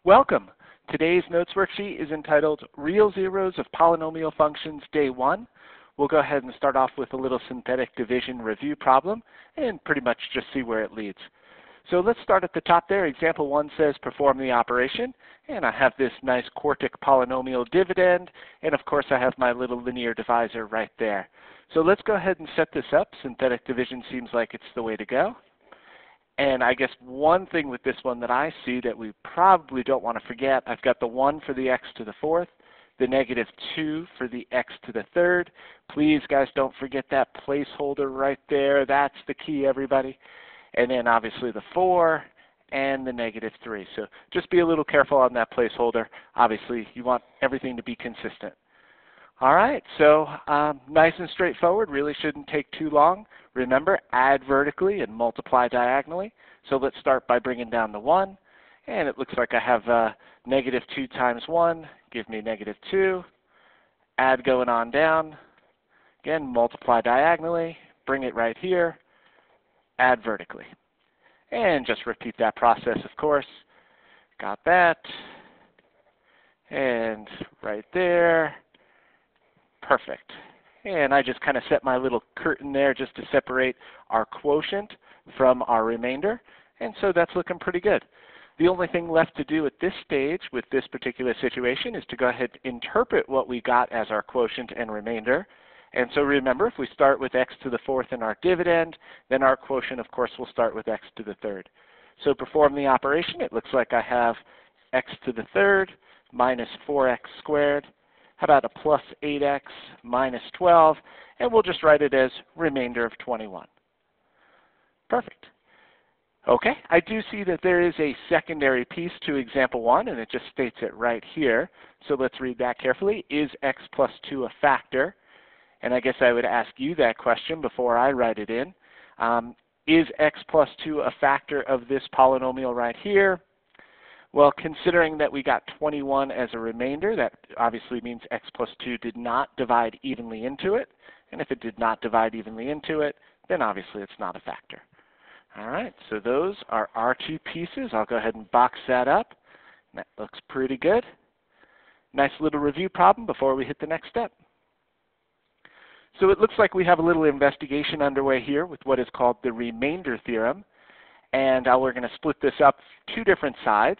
Welcome. Today's notes worksheet is entitled Real Zeros of Polynomial Functions Day 1. We'll go ahead and start off with a little synthetic division review problem and pretty much just see where it leads. So let's start at the top there. Example 1 says perform the operation, and I have this nice quartic polynomial dividend, and of course I have my little linear divisor right there. So let's go ahead and set this up. Synthetic division seems like it's the way to go. And I guess one thing with this one that I see that we probably don't want to forget, I've got the 1 for the x to the 4th, the negative 2 for the x to the 3rd. Please, guys, don't forget that placeholder right there. That's the key, everybody. And then obviously the 4 and the negative 3. So just be a little careful on that placeholder. Obviously, you want everything to be consistent. All right, so nice and straightforward, really shouldn't take too long. Remember, add vertically and multiply diagonally. So let's start by bringing down the 1. And it looks like I have negative 2 times 1, give me negative 2. Add going on down. Again, multiply diagonally, bring it right here, add vertically. And just repeat that process, of course. Got that. And right there. Perfect. And I just kind of set my little curtain there just to separate our quotient from our remainder. And so that's looking pretty good. The only thing left to do at this stage with this particular situation is to go ahead and interpret what we got as our quotient and remainder. And so remember, if we start with x to the 4th in our dividend, then our quotient, of course, will start with x to the 3rd. So perform the operation. It looks like I have x to the 3rd minus 4x squared. How about a plus 8x minus 12? And we'll just write it as remainder of 21. Perfect. Okay, I do see that there is a secondary piece to example 1, and it just states it right here. So let's read that carefully. Is x plus 2 a factor? And I guess I would ask you that question before I write it in. Is x plus 2 a factor of this polynomial right here? Well, considering that we got 21 as a remainder, that obviously means x plus 2 did not divide evenly into it. And if it did not divide evenly into it, then obviously it's not a factor. All right, so those are our two pieces. I'll go ahead and box that up. That looks pretty good. Nice little review problem before we hit the next step. So it looks like we have a little investigation underway here with what is called the remainder theorem. And we're going to split this up 2 different sides.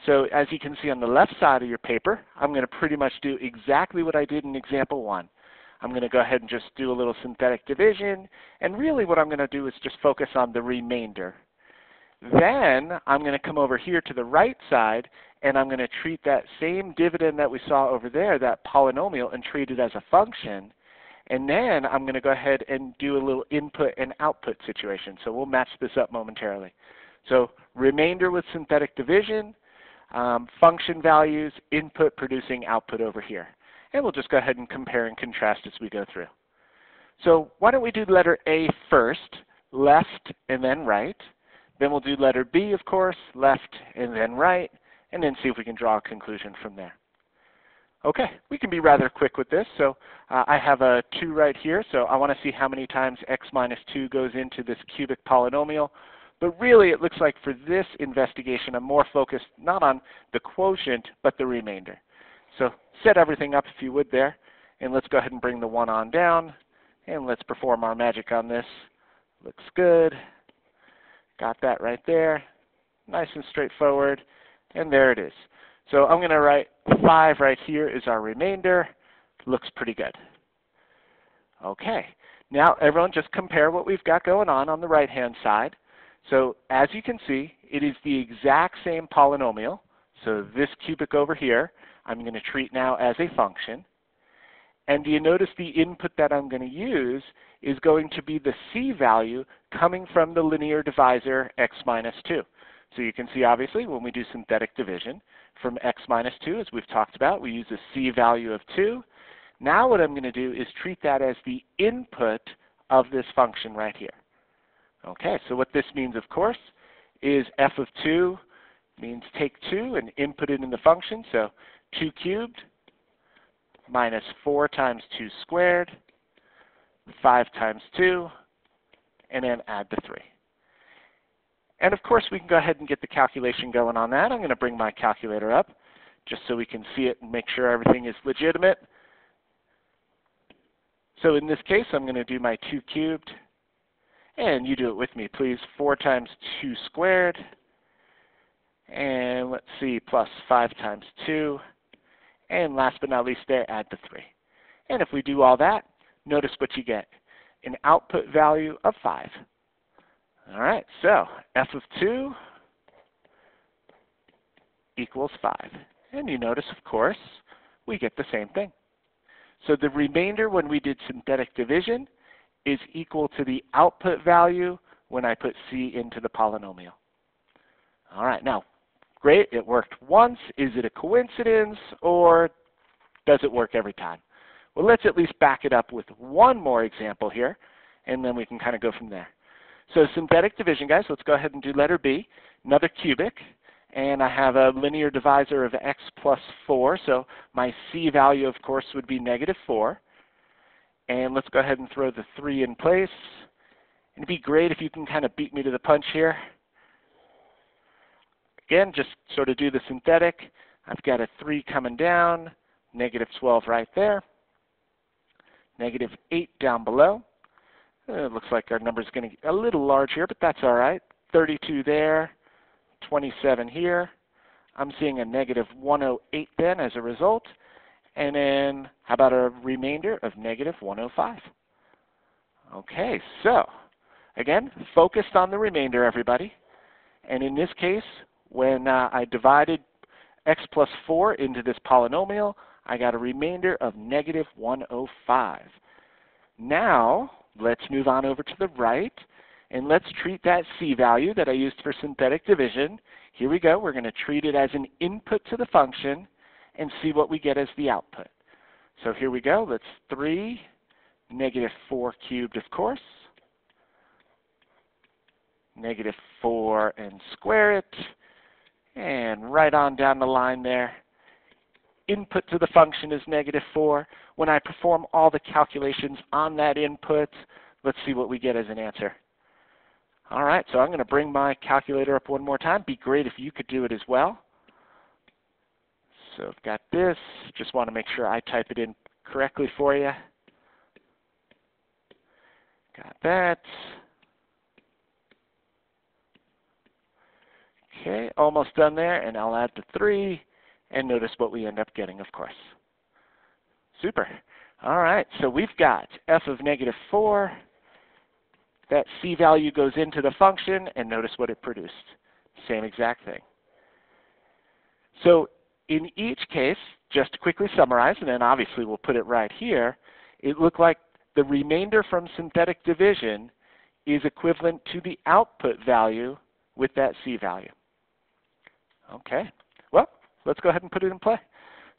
So as you can see on the left side of your paper, I'm going to pretty much do exactly what I did in example 1. I'm going to go ahead and just do a little synthetic division. And really what I'm going to do is just focus on the remainder. Then I'm going to come over here to the right side, and I'm going to treat that same dividend that we saw over there, that polynomial, and treat it as a function. And then I'm going to go ahead and do a little input and output situation. So we'll match this up momentarily. So remainder with synthetic division, function values, input producing output over here. And we'll just go ahead and compare and contrast as we go through. So why don't we do letter A first, left and then right. Then we'll do letter B, of course, left and then right, and then see if we can draw a conclusion from there. Okay, we can be rather quick with this. So I have a 2 right here, so I want to see how many times x minus 2 goes into this cubic polynomial. But really, it looks like for this investigation, I'm more focused not on the quotient, but the remainder. So set everything up if you would there. And let's go ahead and bring the 1 on down. And let's perform our magic on this. Looks good. Got that right there. Nice and straightforward. And there it is. So I'm going to write 5 right here is our remainder. Looks pretty good. Okay. Now everyone just compare what we've got going on the right-hand side. So as you can see, it is the exact same polynomial. So this cubic over here, I'm going to treat now as a function. And do you notice the input that I'm going to use is going to be the c value coming from the linear divisor x minus 2. So you can see, obviously, when we do synthetic division from x minus 2, as we've talked about, we use a c value of 2. Now what I'm going to do is treat that as the input of this function right here. Okay, so what this means, of course, is f of 2 means take 2 and input it in the function. So 2 cubed minus 4 times 2 squared, 5 times 2, and then add the 3. And of course, we can go ahead and get the calculation going on that. I'm going to bring my calculator up just so we can see it and make sure everything is legitimate. So in this case, I'm going to do my 2 cubed. And you do it with me, please. 4 times 2 squared. And let's see, plus 5 times 2. And last but not least there, add the 3. And if we do all that, notice what you get. An output value of 5. All right, so f of 2 equals 5. And you notice, of course, we get the same thing. So the remainder when we did synthetic division is equal to the output value when I put c into the polynomial. All right, now, great, it worked once. Is it a coincidence, or does it work every time? Well, let's at least back it up with one more example here, and then we can kind of go from there. So synthetic division, guys, let's go ahead and do letter B, another cubic. And I have a linear divisor of x plus 4, so my c value, of course, would be negative 4. And let's go ahead and throw the 3 in place. It'd be great if you can kind of beat me to the punch here. Again, just sort of do the synthetic. I've got a 3 coming down, negative 12 right there, negative 8 down below. It looks like our number is going to get a little large here, but that's all right. 32 there, 27 here. I'm seeing a negative 108 then as a result. And then how about a remainder of negative 105? Okay, so again, focused on the remainder, everybody. And in this case, when I divided x plus 4 into this polynomial, I got a remainder of negative 105. Now, let's move on over to the right, and let's treat that c value that I used for synthetic division. Here we go. We're going to treat it as an input to the function and see what we get as the output. So here we go. Let's 3, negative 4 cubed, of course, negative 4 and square it, and right on down the line there. Input to the function is negative 4. When I perform all the calculations on that input, let's see what we get as an answer. All right, so I'm going to bring my calculator up one more time. Be great if you could do it as well. So I've got this. Just want to make sure I type it in correctly for you. Got that. Okay, almost done there, and I'll add the 3. And notice what we end up getting, of course. Super. All right, so we've got f of negative 4. That c value goes into the function, and notice what it produced. Same exact thing. So in each case, just to quickly summarize, and then obviously we'll put it right here, it looked like the remainder from synthetic division is equivalent to the output value with that c value. Okay, well, let's go ahead and put it in play.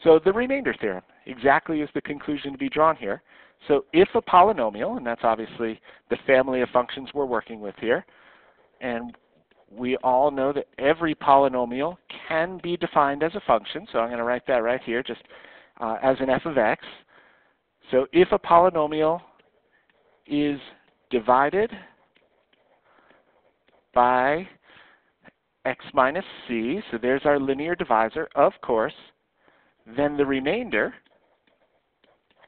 So the remainder theorem exactly is the conclusion to be drawn here. So if a polynomial, and that's obviously the family of functions we're working with here, and we all know that every polynomial can be defined as a function, so I'm going to write that right here just as an f of x. So if a polynomial is divided by x minus c, so there's our linear divisor, of course, then the remainder,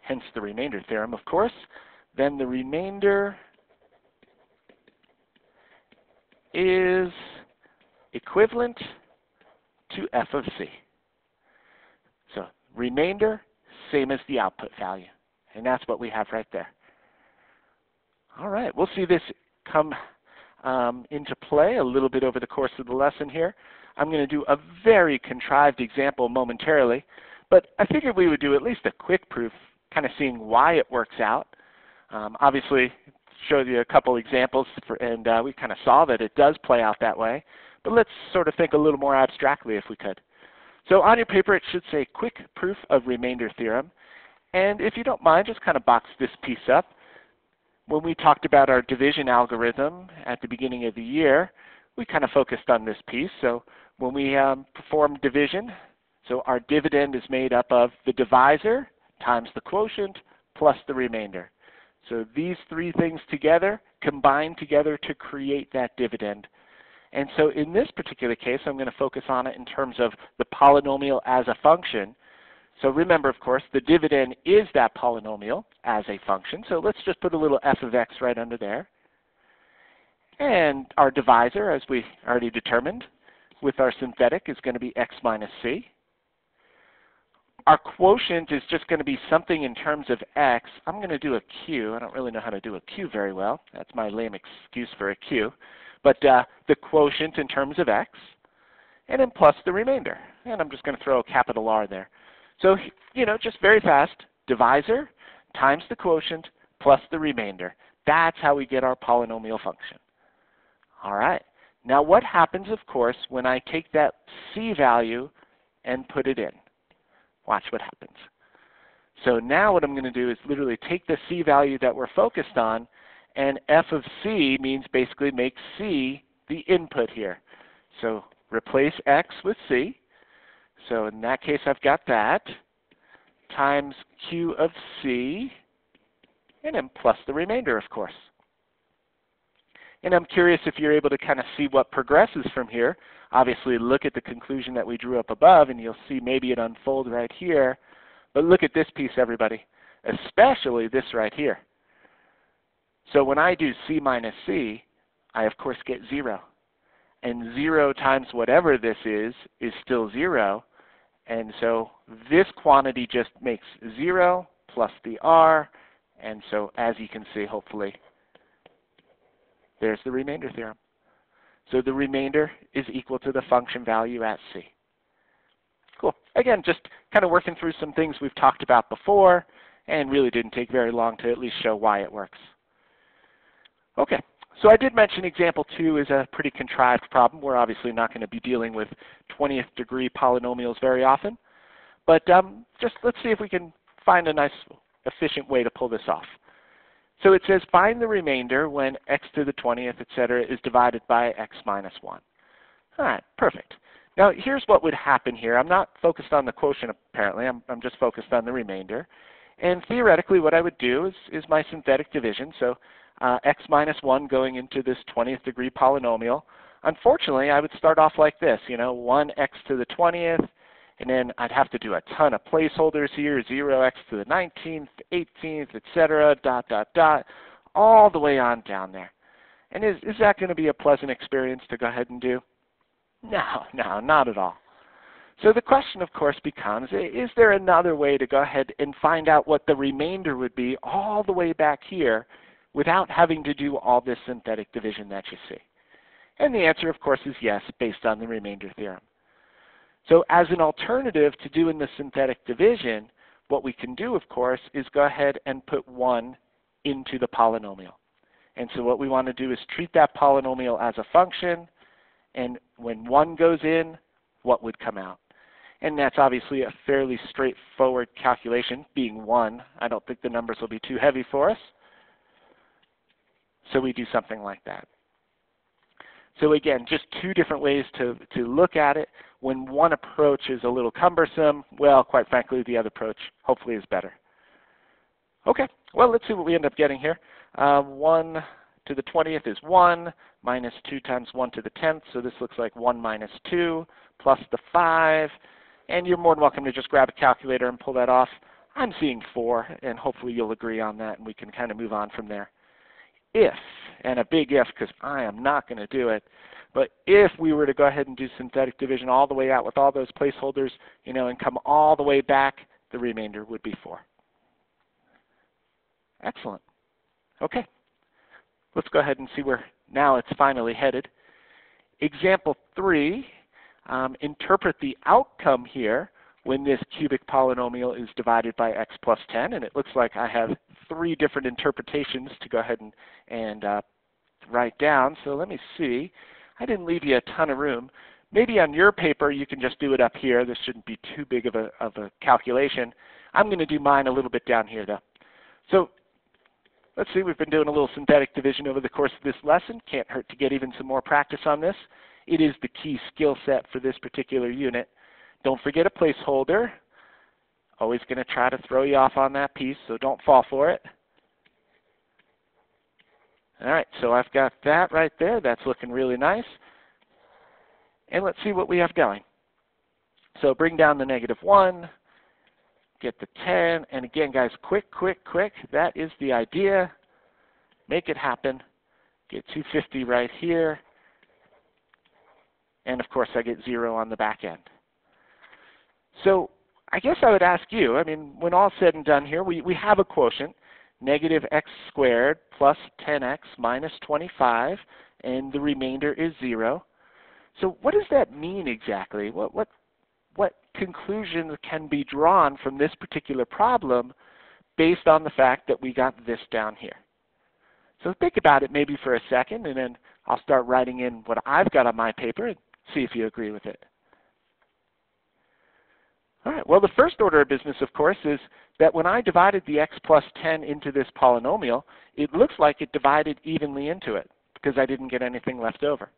hence the remainder theorem, of course, then the remainder is equivalent to f of c. So remainder, same as the output value. And that's what we have right there. All right, we'll see this come into play a little bit over the course of the lesson here. I'm going to do a very contrived example momentarily, but I figured we would do at least a quick proof, kind of seeing why it works out. Obviously, showed you a couple examples, and we kind of saw that it does play out that way. But let's sort of think a little more abstractly if we could. So on your paper, it should say quick proof of remainder theorem. And if you don't mind, just kind of box this piece up. When we talked about our division algorithm at the beginning of the year, we kind of focused on this piece. So when we perform division, so our dividend is made up of the divisor times the quotient plus the remainder. So these three things together combine together to create that dividend. And so in this particular case, I'm going to focus on it in terms of the polynomial as a function. So remember, of course, the dividend is that polynomial as a function. So let's just put a little f of x right under there. And our divisor, as we already determined, with our synthetic is going to be x minus c. Our quotient is just going to be something in terms of x. I'm going to do a q. I don't really know how to do a q very well. That's my lame excuse for a q. But the quotient in terms of x, and then plus the remainder. And I'm just going to throw a capital R there. So, just very fast, divisor times the quotient plus the remainder. That's how we get our polynomial function. All right. Now what happens, of course, when I take that c value and put it in? Watch what happens. So now what I'm going to do is literally take the c value that we're focused on, and f of c means basically make c the input here. So replace x with c. So in that case, I've got that times q of c, and then plus the remainder, of course. And I'm curious if you're able to kind of see what progresses from here. Obviously, look at the conclusion that we drew up above, and you'll see maybe it unfolds right here. But look at this piece, everybody, especially this right here. So when I do c minus c, I, of course, get 0. And 0 times whatever this is still 0. And so this quantity just makes 0 plus the r. And so as you can see, hopefully, there's the remainder theorem. So the remainder is equal to the function value at c. Cool. Again, just kind of working through some things we've talked about before, and really didn't take very long to at least show why it works. Okay. So I did mention example 2 is a pretty contrived problem. We're obviously not going to be dealing with 20th degree polynomials very often. But just let's see if we can find a nice, efficient way to pull this off. So it says find the remainder when x to the 20th, etc., is divided by x minus 1. All right, perfect. Now here's what would happen here. I'm not focused on the quotient apparently. I'm just focused on the remainder. And theoretically what I would do is my synthetic division. So x minus 1 going into this 20th degree polynomial. Unfortunately, I would start off like this, 1x to the 20th, and then I'd have to do a ton of placeholders here, 0x to the 19th, 18th, etc., ... all the way on down there. And is that going to be a pleasant experience to go ahead and do? No, not at all. So the question, of course, becomes, is there another way to go ahead and find out what the remainder would be all the way back here without having to do all this synthetic division that you see? And the answer, of course, is yes, based on the remainder theorem. So as an alternative to doing the synthetic division, what we can do, of course, is go ahead and put 1 into the polynomial. And so what we want to do is treat that polynomial as a function, and when 1 goes in, what would come out? And that's obviously a fairly straightforward calculation, being 1. I don't think the numbers will be too heavy for us. So we do something like that. So again, just 2 different ways to look at it. When one approach is a little cumbersome, well, quite frankly, the other approach hopefully is better. Okay, well, let's see what we end up getting here. 1 to the 20th is 1, minus 2 times 1 to the 10th, so this looks like 1 minus 2, plus the 5. And you're more than welcome to just grab a calculator and pull that off. I'm seeing 4, and hopefully you'll agree on that, and we can kind of move on from there. If, and a big if, because I am not going to do it, but if we were to go ahead and do synthetic division all the way out with all those placeholders, and come all the way back, the remainder would be 4. Excellent. Okay. Let's go ahead and see where now it's finally headed. Example 3, interpret the outcome here when this cubic polynomial is divided by x plus 10, and it looks like I have 3 different interpretations to go ahead and write down. So let me see. I didn't leave you a ton of room. Maybe on your paper you can just do it up here. This shouldn't be too big of a calculation. I'm going to do mine a little bit down here though. So let's see, we've been doing a little synthetic division over the course of this lesson. Can't hurt to get even some more practice on this. It is the key skill set for this particular unit. Don't forget a placeholder. Always going to try to throw you off on that piece, so don't fall for it. All right, so I've got that right there. That's looking really nice. And let's see what we have going. So bring down the -1, get the 10, and again, guys, quick. That is the idea. Make it happen. Get 250 right here. And of course, I get 0 on the back end. So I guess I would ask you, I mean, when all said and done here, we have a quotient, -x squared plus 10x minus 25, and the remainder is 0. So what does that mean exactly? What conclusions can be drawn from this particular problem based on the fact that we got this down here? So think about it maybe for a second, and then I'll start writing in what I've got on my paper and see if you agree with it. All right, well, the first order of business, of course, is that when I divided the x plus 10 into this polynomial, it looks like it divided evenly into it because I didn't get anything left over.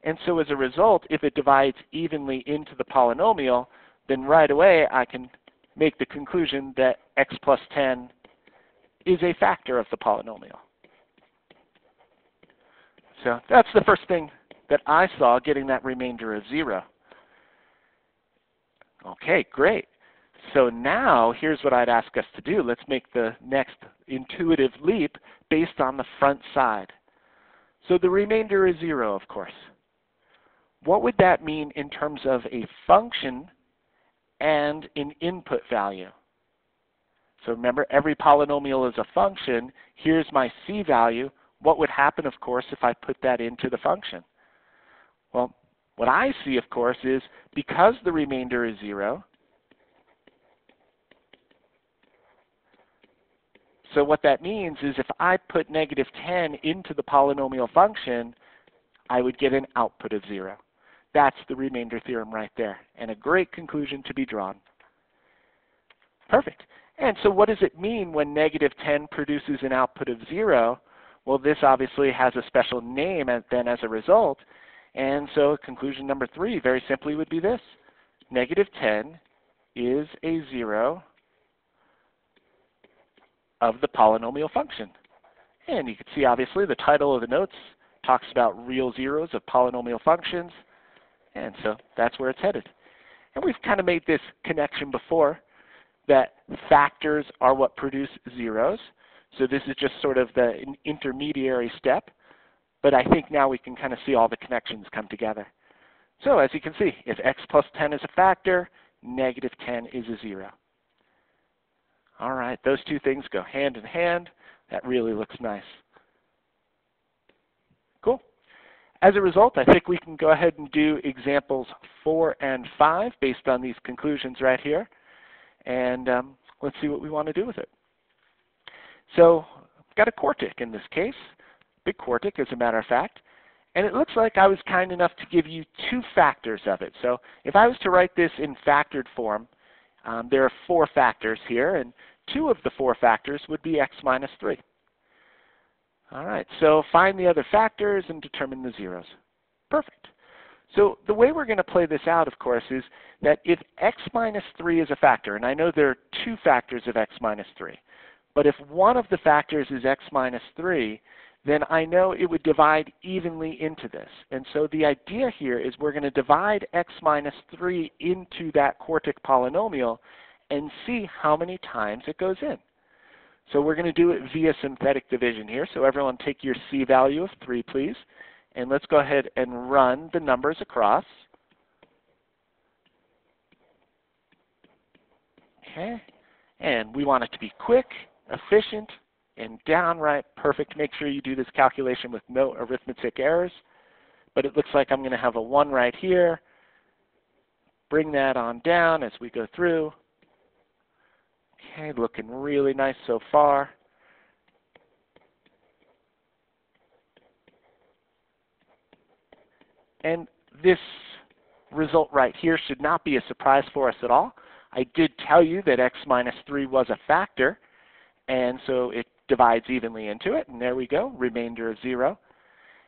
And so as a result, if it divides evenly into the polynomial, then right away I can make the conclusion that x plus 10 is a factor of the polynomial. So that's the first thing that I saw, getting that remainder of 0. Okay, great. So now here's what I'd ask us to do. Let's make the next intuitive leap based on the front side. So the remainder is 0, of course. What would that mean in terms of a function and an input value? So remember, every polynomial is a function. Here's my c value. What would happen, of course, if I put that into the function? Well, what I see, of course, is because the remainder is 0, so what that means is if I put -10 into the polynomial function, I would get an output of 0. That's the remainder theorem right there, and a great conclusion to be drawn. Perfect. And so what does it mean when -10 produces an output of 0? Well, this obviously has a special name then as a result. And so conclusion number 3 very simply would be this. -10 is a 0 of the polynomial function. And you can see obviously the title of the notes talks about real zeros of polynomial functions. And so that's where it's headed. And we've kind of made this connection before that factors are what produce zeros. So this is just sort of the intermediary step. But I think now we can kind of see all the connections come together. So as you can see, if x plus 10 is a factor, -10 is a 0. All right, those two things go hand in hand. That really looks nice. Cool. As a result, I think we can go ahead and do examples 4 and 5 based on these conclusions right here. And let's see what we want to do with it. So I've got a quartic in this case. Big quartic, as a matter of fact. And it looks like I was kind enough to give you 2 factors of it. So if I was to write this in factored form, there are 4 factors here, and 2 of the 4 factors would be x minus 3. All right, so find the other factors and determine the zeros. Perfect. So the way we're going to play this out, of course, is that if x minus 3 is a factor, and I know there are 2 factors of x minus 3, but if one of the factors is x minus 3, then I know it would divide evenly into this. And so the idea here is we're going to divide x minus 3 into that quartic polynomial and see how many times it goes in. So we're going to do it via synthetic division here. So everyone take your c value of 3, please. And let's go ahead and run the numbers across. Okay. And we want it to be quick, efficient, and downright perfect. Make sure you do this calculation with no arithmetic errors. But it looks like I'm going to have a 1 right here. Bring that on down as we go through. Okay, looking really nice so far. And this result right here should not be a surprise for us at all. I did tell you that x minus 3 was a factor, and so it divides evenly into it, and there we go, remainder of 0.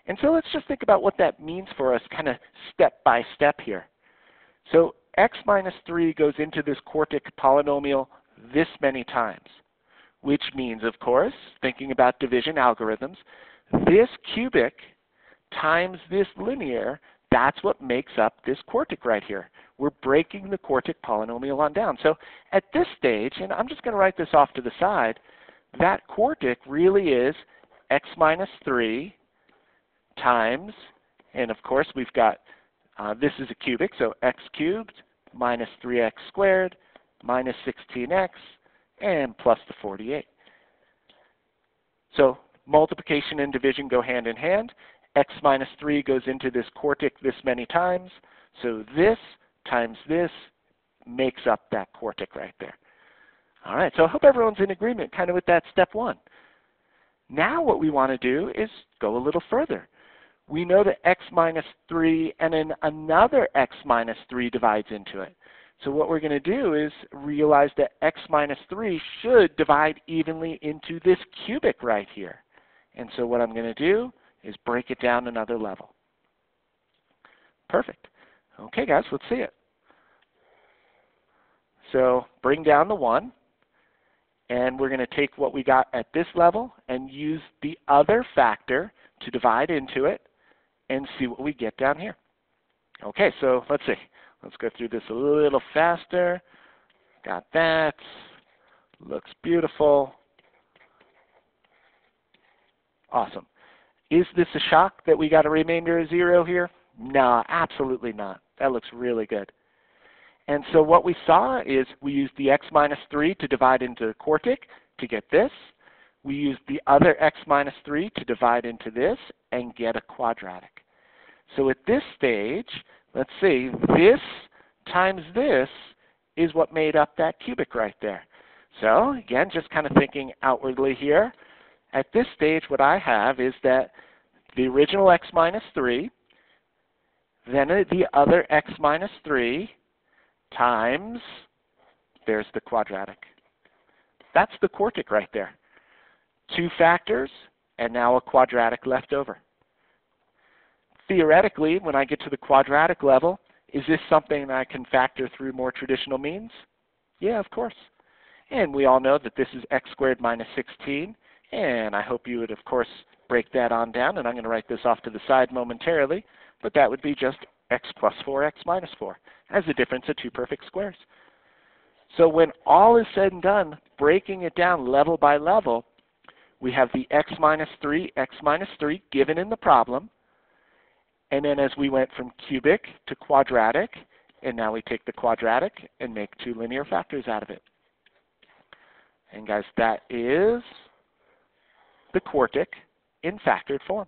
And so let's just think about what that means for us kind of step by step here. So x minus 3 goes into this quartic polynomial this many times, which means, of course, thinking about division algorithms, this cubic times this linear, that's what makes up this quartic right here. We're breaking the quartic polynomial on down. So at this stage, and I'm just going to write this off to the side, that quartic really is x minus 3 times, and of course we've got, this is a cubic, so x cubed minus 3x squared minus 16x and plus the 48. So multiplication and division go hand in hand. X minus 3 goes into this quartic this many times. So this times this makes up that quartic right there. All right, so I hope everyone's in agreement kind of with that step one. Now what we want to do is go a little further. We know that x minus 3 and then another x minus 3 divides into it. So what we're going to do is realize that x minus 3 should divide evenly into this cubic right here. And so what I'm going to do is break it down another level. Perfect. Okay, guys, let's see it. So bring down the 1, and we're going to take what we got at this level and use the other factor to divide into it and see what we get down here. Okay, so let's see. Let's go through this a little faster. Got that. Looks beautiful. Awesome. Is this a shock that we got a remainder of 0 here? No, absolutely not. That looks really good. And so what we saw is we used the x minus 3 to divide into the quartic to get this. We used the other x minus 3 to divide into this and get a quadratic. So at this stage, let's see, this times this is what made up that cubic right there. So again, just kind of thinking outwardly here. At this stage, what I have is that the original x minus 3, then the other x minus 3 times, there's the quadratic. That's the quartic right there. 2 factors, and now a quadratic left over. Theoretically, when I get to the quadratic level, is this something that I can factor through more traditional means? Yeah, of course. And we all know that this is x squared minus 16. And I hope you would, of course, break that on down. And I'm going to write this off to the side momentarily. But that would be just x plus 4, x minus 4, as the difference of 2 perfect squares. So when all is said and done, breaking it down level by level, we have the x minus 3 given in the problem. And then as we went from cubic to quadratic, and now we take the quadratic and make 2 linear factors out of it. And guys, that is the quartic in factored form.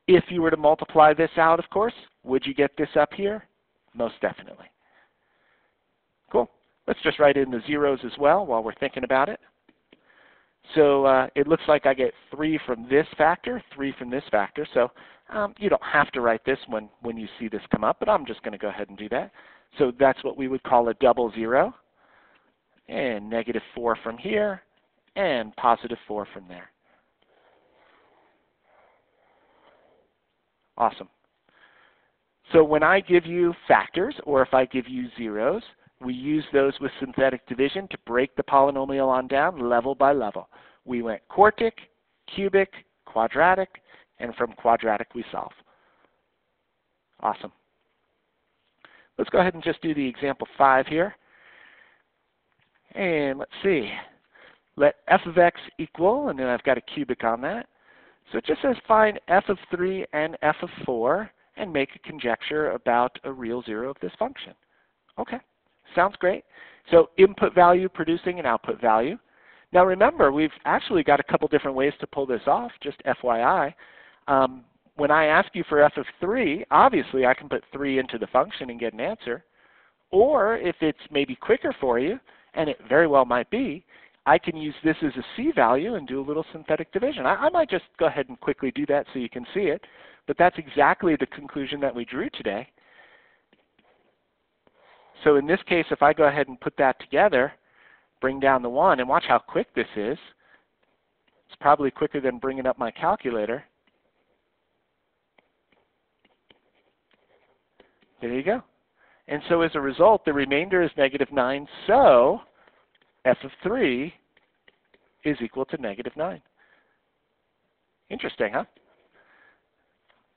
If you were to multiply this out, of course, would you get this up here? Most definitely. Cool. Let's just write in the zeros as well while we're thinking about it. So it looks like I get 3 from this factor, 3 from this factor. So you don't have to write this when you see this come up, but I'm just going to go ahead and do that. So that's what we would call a double 0. And negative 4 from here, and positive 4 from there. Awesome. So when I give you factors, or if I give you zeros, we use those with synthetic division to break the polynomial on down level by level. We went quartic, cubic, quadratic, and from quadratic we solve. Awesome. Let's go ahead and just do the example 5 here. And let's see. Let f of x equal, and then I've got a cubic on that. So it just says find f of 3 and f of 4 and make a conjecture about a real 0 of this function. Okay, sounds great. So input value producing an output value. Now remember, we've actually got a couple different ways to pull this off, just FYI. When I ask you for f of 3, obviously I can put 3 into the function and get an answer. Or if it's maybe quicker for you, and it very well might be, I can use this as a C value and do a little synthetic division. I might just go ahead and quickly do that so you can see it. But that's exactly the conclusion that we drew today. So in this case, if I go ahead and put that together, bring down the 1, and watch how quick this is. It's probably quicker than bringing up my calculator. There you go. And so as a result, the remainder is negative 9. So f of 3 is equal to negative 9. Interesting, huh?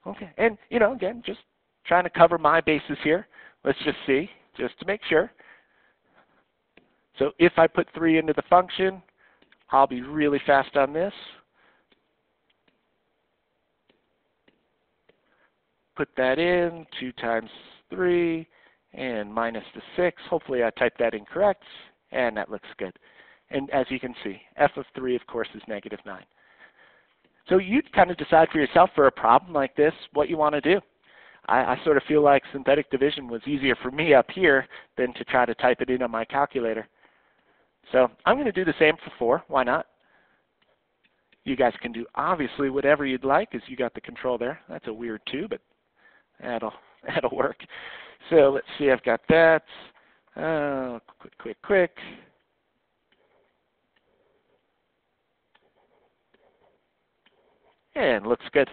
Okay. And, again, just trying to cover my bases here. Let's just see, just to make sure. So if I put 3 into the function, I'll be really fast on this. Put that in, 2 times 3, and minus the 6. Hopefully I typed that incorrect, and that looks good. And as you can see, f of 3, of course, is negative 9. So you kind of decide for yourself for a problem like this what you want to do. I sort of feel like synthetic division was easier for me up here than to try to type it in on my calculator. So I'm going to do the same for 4. Why not? You guys can do obviously whatever you'd like, as you got the control there. That's a weird 2, but that'll work. So let's see, I've got that. Quick. And looks good.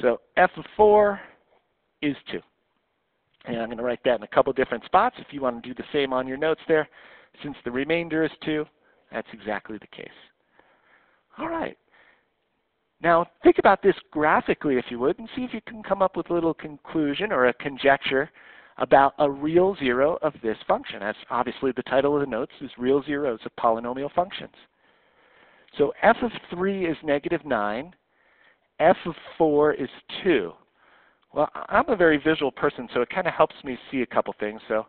So f of 4 is 2. And I'm going to write that in a couple different spots if you want to do the same on your notes there. Since the remainder is 2, that's exactly the case. All right. Now think about this graphically, if you would, and see if you can come up with a little conclusion or a conjecture about a real zero of this function. As obviously the title of the notes is real zeros of polynomial functions. So f of 3 is negative 9. F of 4 is 2. Well, I'm a very visual person, so it kind of helps me see a couple things. So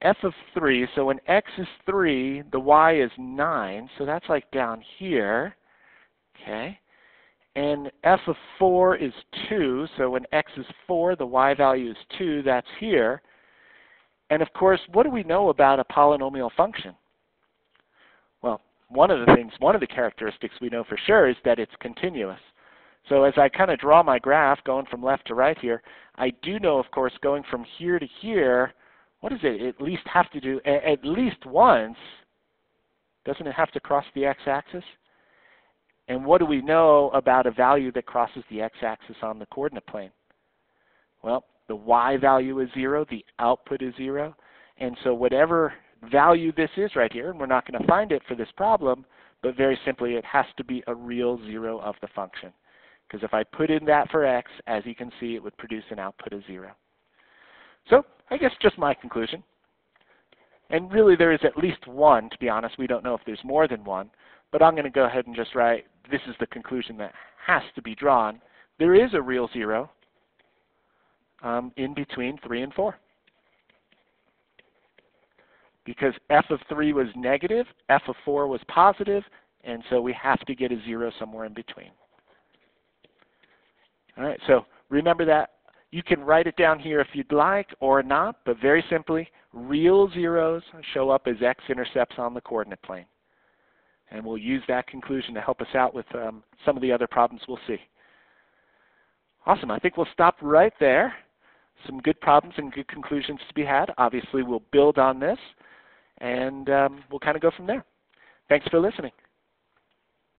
f of 3, so when x is 3, the y is 9, so that's like down here. Okay. And f of 4 is 2, so when x is 4, the y value is 2, that's here. And of course, what do we know about a polynomial function? Well, one of the characteristics we know for sure is that it's continuous. So as I kind of draw my graph going from left to right here, I do know, of course, going from here to here, what does it at least have to do? At least once, doesn't it have to cross the x-axis? And what do we know about a value that crosses the x-axis on the coordinate plane? Well, the y value is 0, the output is 0, and so whatever value this is right here, and we're not going to find it for this problem, but very simply it has to be a real zero of the function. Because if I put in that for x, as you can see, it would produce an output of 0. So I guess just my conclusion. And really there is at least one, to be honest. We don't know if there's more than one. But I'm going to go ahead and just write, this is the conclusion that has to be drawn. There is a real zero in between 3 and 4. Because f of 3 was negative, f of 4 was positive, and so we have to get a 0 somewhere in between. All right, so remember that. You can write it down here if you'd like or not, but very simply, real zeros show up as x-intercepts on the coordinate plane. And we'll use that conclusion to help us out with some of the other problems we'll see. Awesome. I think we'll stop right there. Some good problems and good conclusions to be had. Obviously, we'll build on this, and we'll kind of go from there. Thanks for listening.